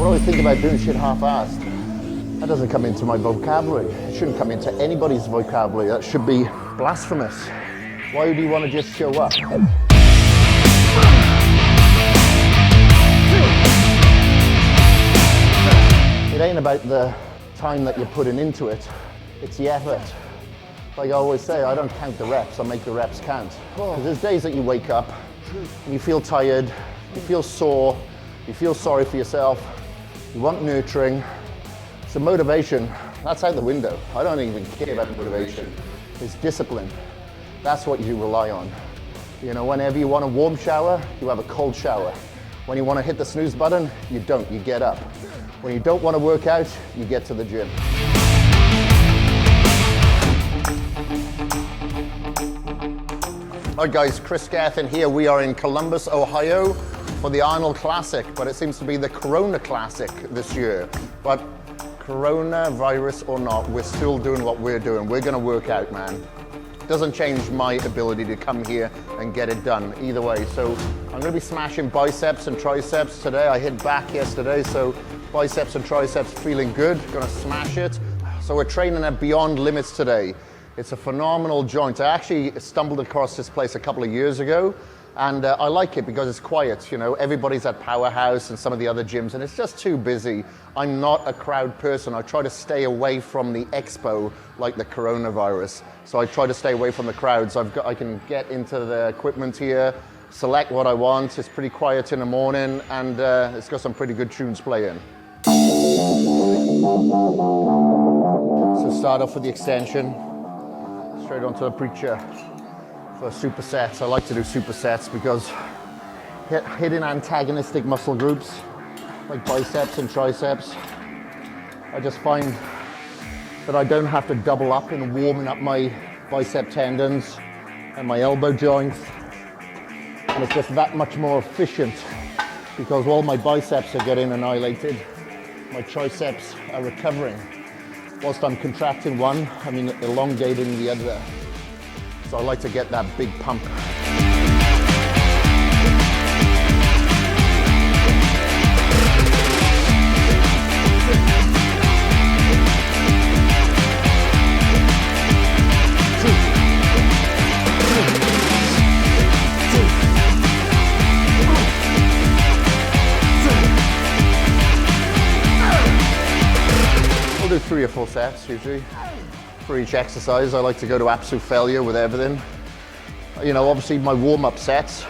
I always think about doing shit half-assed. That doesn't come into my vocabulary. It shouldn't come into anybody's vocabulary. That should be blasphemous. Why do you want to just show up? It ain't about the time that you're putting into it, it's the effort. Like I always say, I don't count the reps, I make the reps count. Because there's days that you wake up and you feel tired, you feel sore, you feel sorry for yourself, you want nurturing. So motivation, that's out the window. I don't even care about motivation. It's discipline. That's what you rely on. You know, whenever you want a warm shower, you have a cold shower. When you want to hit the snooze button, you don't, you get up. When you don't want to work out, you get to the gym. Hi guys, Kris Gethin here. We are in Columbus, Ohio for the Arnold Classic, but it seems to be the Corona Classic this year. But coronavirus or not, we're still doing what we're doing. We're gonna work out, man. Doesn't change my ability to come here and get it done either way. So I'm gonna be smashing biceps and triceps today. I hit back yesterday, so biceps and triceps feeling good, gonna smash it. So we're training at Beyond Limits today. It's a phenomenal joint. I actually stumbled across this place a couple of years ago, and I like it because it's quiet. You know, everybody's at Powerhouse and some of the other gyms, and it's just too busy. I'm not a crowd person. I try to stay away from the expo like the coronavirus. So I try to stay away from the crowds. I can get into the equipment here, select what I want. It's pretty quiet in the morning, and it's got some pretty good tunes playing. So start off with the extension. Straight onto the preacher for supersets. I like to do supersets because hitting antagonistic muscle groups like biceps and triceps, I just find that I don't have to double up in warming up my bicep tendons and my elbow joints, and it's just that much more efficient because all my biceps are getting annihilated, my triceps are recovering. Whilst I'm contracting one, I mean elongating the other. So I like to get that big pump. I'll do 3 or 4 sets usually. For each exercise, I like to go to absolute failure with everything. You know, obviously my warm-up sets,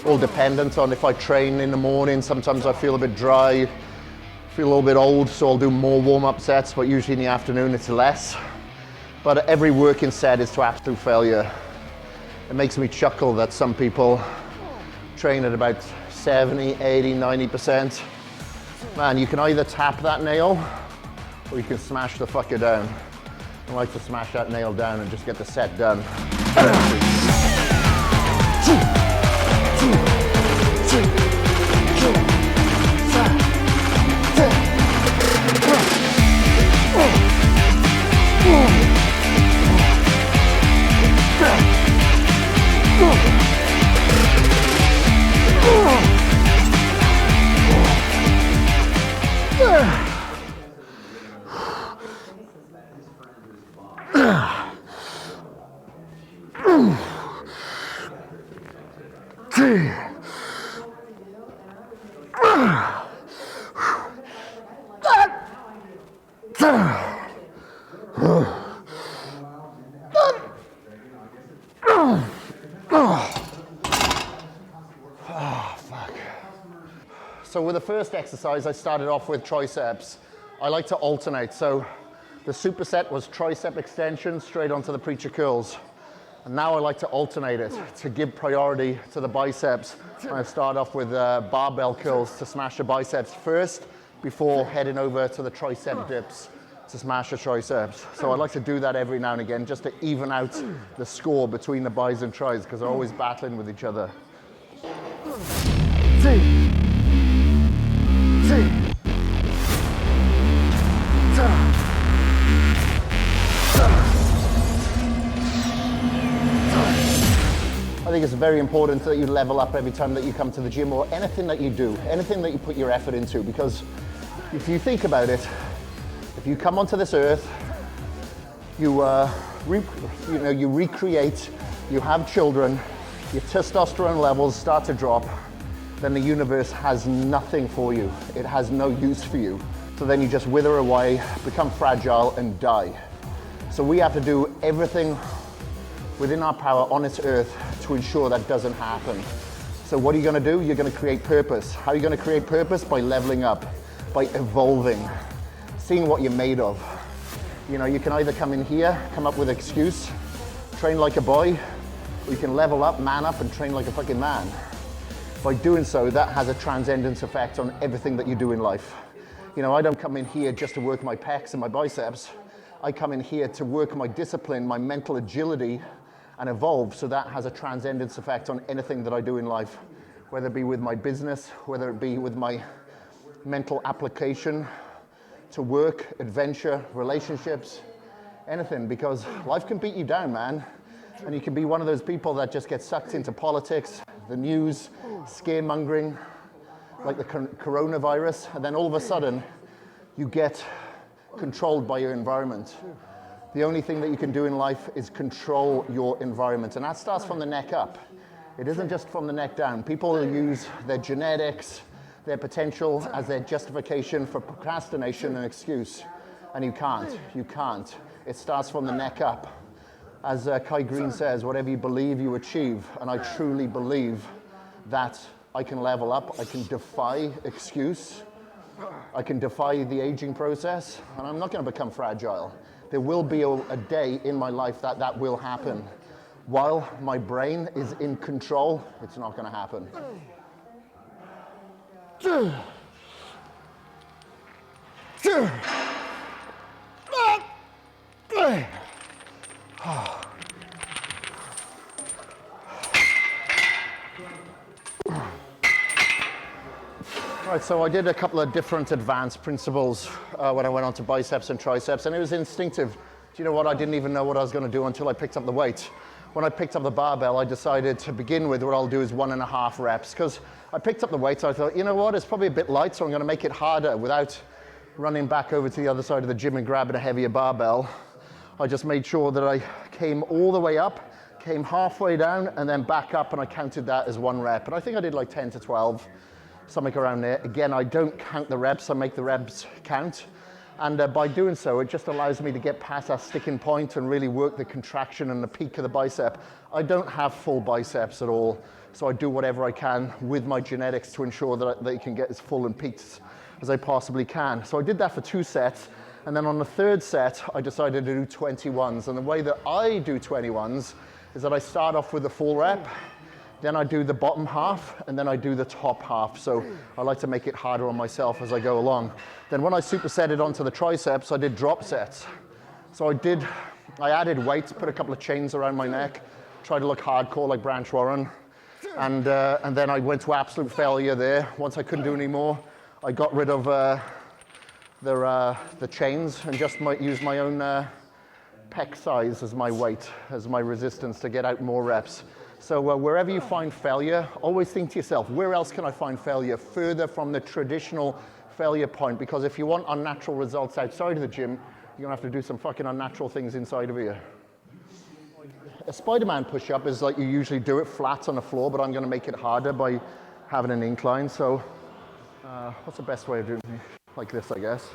all dependent on if I train in the morning. Sometimes I feel a bit dry, feel a little bit old, so I'll do more warm-up sets, but usually in the afternoon it's less. But every working set is to absolute failure. It makes me chuckle that some people train at about 70, 80, 90%. Man, you can either tap that nail or you can smash the fucker down. I like to smash that nail down and just get the set done. So with the first exercise, I started off with triceps. I like to alternate. So the superset was tricep extension straight onto the preacher curls. And now I like to alternate it to give priority to the biceps. I start off with barbell curls to smash the biceps first before heading over to the tricep dips to smash the triceps. So I like to do that every now and again just to even out the score between the bis and tris because they're always battling with each other. I think it's very important that you level up every time that you come to the gym, or anything that you do, anything that you put your effort into, because if you think about it, if you come onto this earth, you recreate, you have children, your testosterone levels start to drop, then the universe has nothing for you. It has no use for you. So then you just wither away, become fragile, and die. So we have to do everything within our power on this earth to ensure that doesn't happen. So what are you gonna do? You're gonna create purpose. How are you gonna create purpose? By leveling up, by evolving, seeing what you're made of. You know, you can either come in here, come up with an excuse, train like a boy, or you can level up, man up, and train like a fucking man. By doing so, that has a transcendence effect on everything that you do in life. You know, I don't come in here just to work my pecs and my biceps. I come in here to work my discipline, my mental agility, and evolve, so that has a transcendence effect on anything that I do in life, whether it be with my business, whether it be with my mental application to work, adventure, relationships, anything, because life can beat you down, man. And you can be one of those people that just get sucked into politics, the news, scaremongering, like the coronavirus, and then all of a sudden, you get controlled by your environment. The only thing that you can do in life is control your environment, and that starts from the neck up. It isn't just from the neck down. People use their genetics, their potential as their justification for procrastination and excuse, and you can't. It starts from the neck up. As Kai Green says, whatever you believe, you achieve, and I truly believe that I can level up, I can defy excuse, I can defy the aging process, and I'm not going to become fragile. There will be a day in my life that that will happen. While my brain is in control, it's not going to happen. Right, so I did a couple of different advanced principles when I went on to biceps and triceps, and it was instinctive. Do you know what? I didn't even know what I was going to do until I picked up the weight. When I picked up the barbell, I decided to begin with what I'll do is 1.5 reps, because I picked up the weight, so I thought, you know what, it's probably a bit light, so I'm going to make it harder without running back over to the other side of the gym and grabbing a heavier barbell. I just made sure that I came all the way up, came halfway down, and then back up, and I counted that as 1 rep. And I think I did like 10 to 12, something around there. Again, I don't count the reps, I make the reps count. And by doing so, it just allows me to get past that sticking point and really work the contraction and the peak of the bicep. I don't have full biceps at all, so I do whatever I can with my genetics to ensure that they can get as full and peaked as I possibly can. So I did that for 2 sets, and then on the 3rd set, I decided to do 21s. And the way that I do 21s is that I start off with a full rep, then I do the bottom half, and then I do the top half. So I like to make it harder on myself as I go along. Then when I superset it onto the triceps, I did drop sets. So I added weights, put a couple of chains around my neck, tried to look hardcore like Branch Warren. And then I went to absolute failure there. Once I couldn't do any more, I got rid of the chains and just use my own pec size as my weight, as my resistance to get out more reps. So wherever you find failure, always think to yourself, where else can I find failure further from the traditional failure point? Because if you want unnatural results outside of the gym, you're gonna have to do some fucking unnatural things inside of here. A Spiderman push-up is like you usually do it flat on the floor, but I'm gonna make it harder by having an incline. So what's the best way of doing it? Like this, I guess.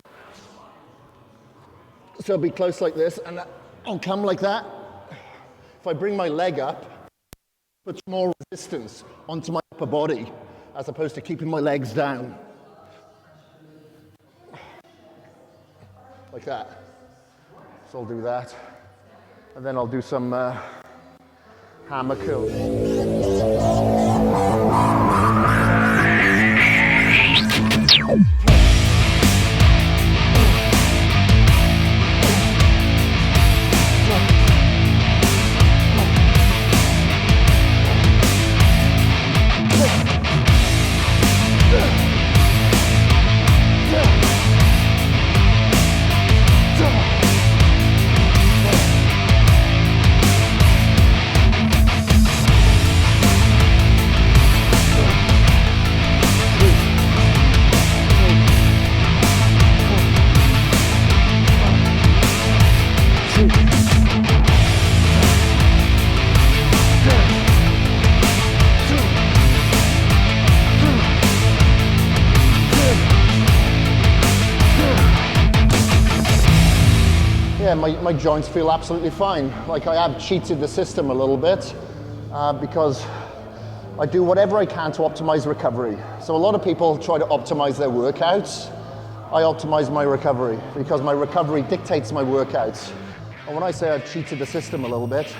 So I'll be close like this, and I'll come like that. If I bring my leg up, puts more resistance onto my upper body as opposed to keeping my legs down. Like that. So I'll do that. And then I'll do some hammer curls. yeah, my joints feel absolutely fine. Like I have cheated the system a little bit because I do whatever I can to optimize recovery. So a lot of people try to optimize their workouts. I optimize my recovery because my recovery dictates my workouts. And when I say I've cheated the system a little bit,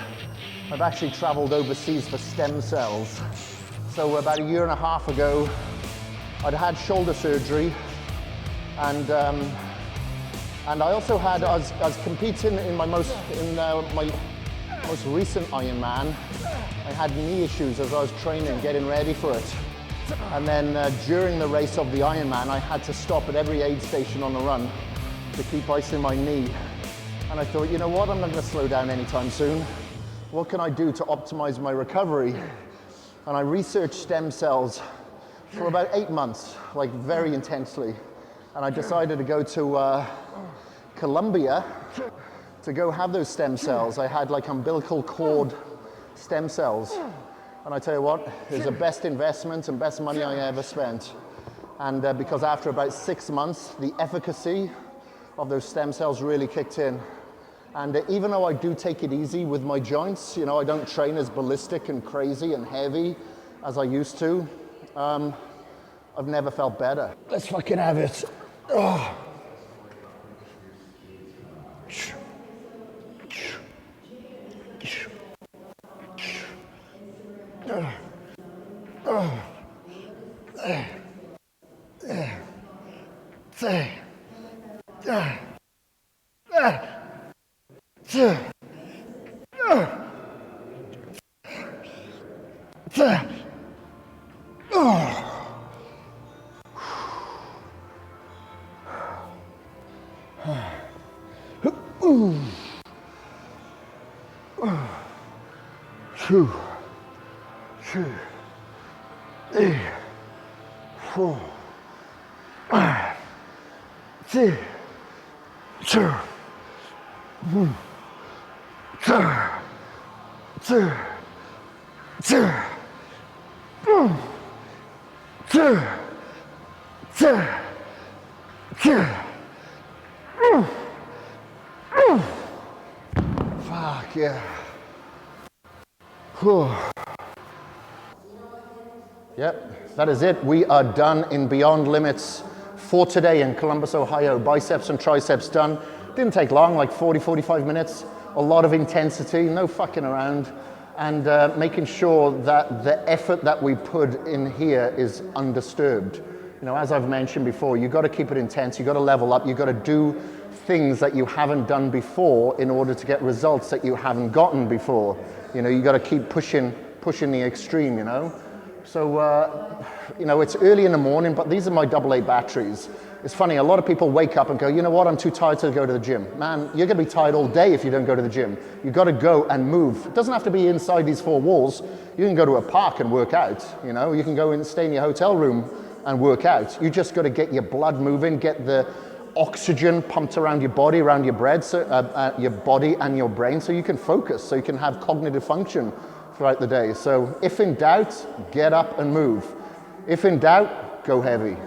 I've actually traveled overseas for stem cells. So about a year and a half ago, I'd had shoulder surgery, and I also had, I was competing in my most recent Ironman. I had knee issues as I was training, getting ready for it. And then during the race of the Ironman, I had to stop at every aid station on the run to keep icing my knee. And I thought, you know what, I'm not gonna slow down anytime soon. What can I do to optimize my recovery? And I researched stem cells for about 8 months, like very intensely. And I decided to go to Colombia to go have those stem cells. I had like umbilical cord stem cells. And I tell you what, it was the best investment and best money I ever spent. And because after about 6 months, the efficacy of those stem cells really kicked in. And even though I do take it easy with my joints, you know, I don't train as ballistic and crazy and heavy as I used to, I've never felt better. Let's fucking have it. Oh. Fuck yeah. Yep, that is it. We are done in Beyond Limits for today in Columbus, Ohio. Biceps and triceps done. Didn't take long, like 40, 45 minutes. A lot of intensity, no fucking around. And making sure that the effort that we put in here is undisturbed. You know, as I've mentioned before, you've got to keep it intense, you've got to level up, you've got to do things that you haven't done before in order to get results that you haven't gotten before. You know, you've got to keep pushing the extreme, you know. So, you know, it's early in the morning, but these are my AA batteries. It's funny, a lot of people wake up and go, you know what, I'm too tired to go to the gym. Man, you're gonna be tired all day if you don't go to the gym. You've got to go and move. It doesn't have to be inside these 4 walls. You can go to a park and work out, you know. You can go and stay in your hotel room and work out. You just got to get your blood moving, get the oxygen pumped around your body, around your your body and your brain, so you can focus, so you can have cognitive function throughout the day. So if in doubt, get up and move. If in doubt, go heavy.